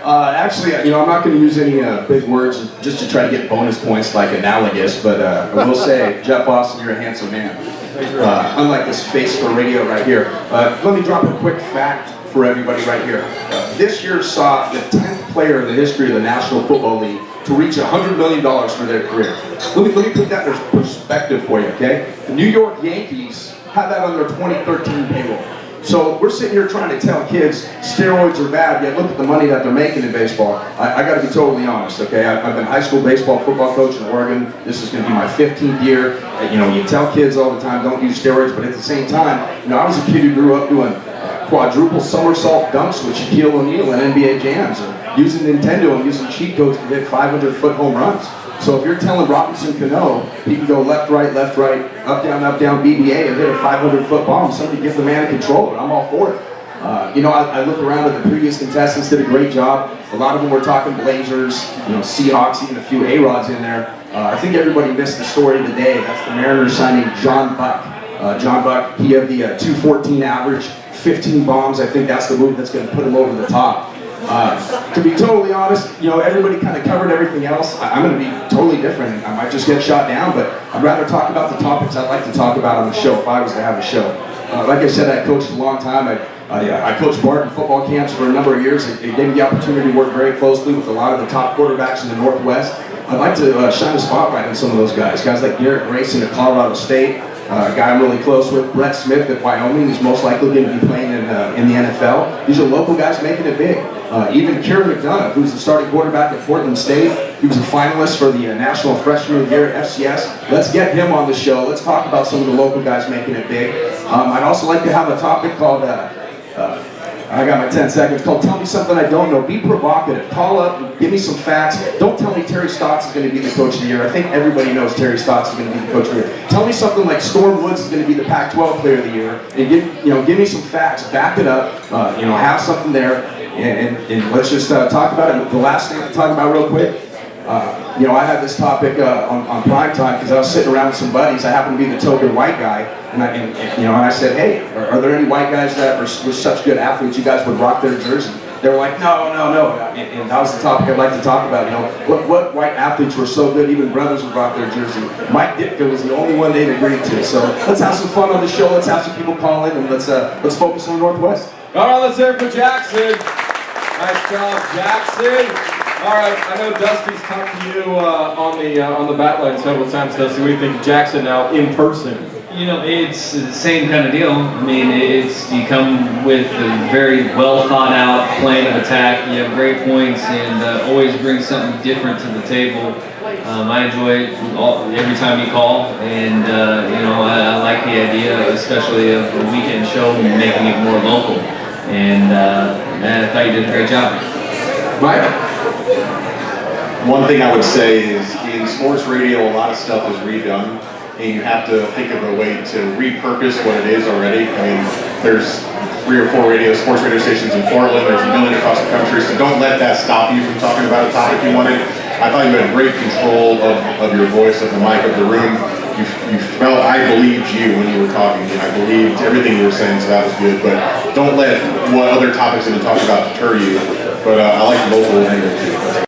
Actually, I'm not going to use any big words just to try to get bonus points like analogous, but I will say, Jeff Austin, you're a handsome man. Unlike this face for radio right here. Let me drop a quick fact for everybody right here. This year saw the 10th player in the history of the National Football League to reach $100 million for their career. Let me put that in perspective for you, okay? The New York Yankees had that on their 2013 payroll. So we're sitting here trying to tell kids steroids are bad, yet look at the money that they're making in baseball. I got to be totally honest, okay? I've been high school baseball, football coach in Oregon. This is going to be my 15th year. You tell kids all the time, don't use steroids, but at the same time, I was a kid who grew up doing quadruple somersault dunks with Shaquille O'Neal and NBA jams, and using Nintendo and using cheat codes to hit 500-foot home runs. So if you're telling Robinson Cano he can go left, right, up, down, BBA and hit a 500-foot bomb, somebody give the man a controller. I'm all for it. I look around at the previous contestants, did a great job. A lot of them were talking Blazers, Seahawks, even a few A-Rods in there. I think everybody missed the story of the day. That's the Mariners signing John Buck. John Buck, he had the 214 average, 15 bombs. I think that's the move that's going to put him over the top. To be totally honest, everybody kind of covered everything else. I'm going to be totally different. I might just get shot down, but I'd rather talk about the topics I'd like to talk about on the show if I was to have a show. Like I said, I coached a long time. I coached Barton football camps for a number of years. It gave me the opportunity to work very closely with a lot of the top quarterbacks in the Northwest. I'd like to shine a spotlight on some of those guys like Garrett Grayson at Colorado State. A guy I'm really close with, Brett Smith at Wyoming, is most likely going to be playing in the NFL. These are local guys making it big. Even Kieran McDonough, who's the starting quarterback at Portland State, he was a finalist for the National Freshman of the Year at FCS. Let's get him on the show. Let's talk about some of the local guys making it big. I'd also like to have a topic called, I got my 10 seconds, called Tell Me Something I Don't Know. Be provocative. Call up and give me some facts. Don't tell me Terry Stotts is going to be the coach of the year. I think everybody knows Terry Stotts is going to be the coach of the year. Tell me something like Storm Woods is going to be the Pac-12 player of the year. And give me some facts. Back it up. Have something there. And let's just talk about it. The last thing to talk about real quick. I had this topic on prime time because I was sitting around with some buddies. I happened to be the token white guy, and I said, "Hey, are there any white guys that were such good athletes you guys would rock their jersey?" They were like, "No." And that was the topic I'd like to talk about. What white athletes were so good even brothers would rock their jersey. Mike Ditka was the only one they'd agreed to. So let's have some fun on the show. Let's have some people call in, and let's focus on the Northwest. All right, let's hear it for Jackson. Nice job, Jackson. All right, I know Dusty's talked to you on the bat line several times. Dusty, what do you think of Jackson now in person? It's the same kind of deal. I mean, you come with a very well thought out plan of attack. You have great points and always bring something different to the table. I enjoy it every time you call, and I like the idea, especially of the weekend show and making it more local. And I thought you did a great job. Mike? One thing I would say is in sports radio, a lot of stuff is redone, and you have to think of a way to repurpose what it is already. I mean, there's 3 or 4 sports radio stations in Portland, there's a million across the country, so don't let that stop you from talking about a topic you wanted. I thought you had great control of your voice, of the mic, of the room. You felt, I believed you when you were talking, and I believed everything you were saying, so that was good. But don't let what other topics that you talk about deter you. But I like the local angle too.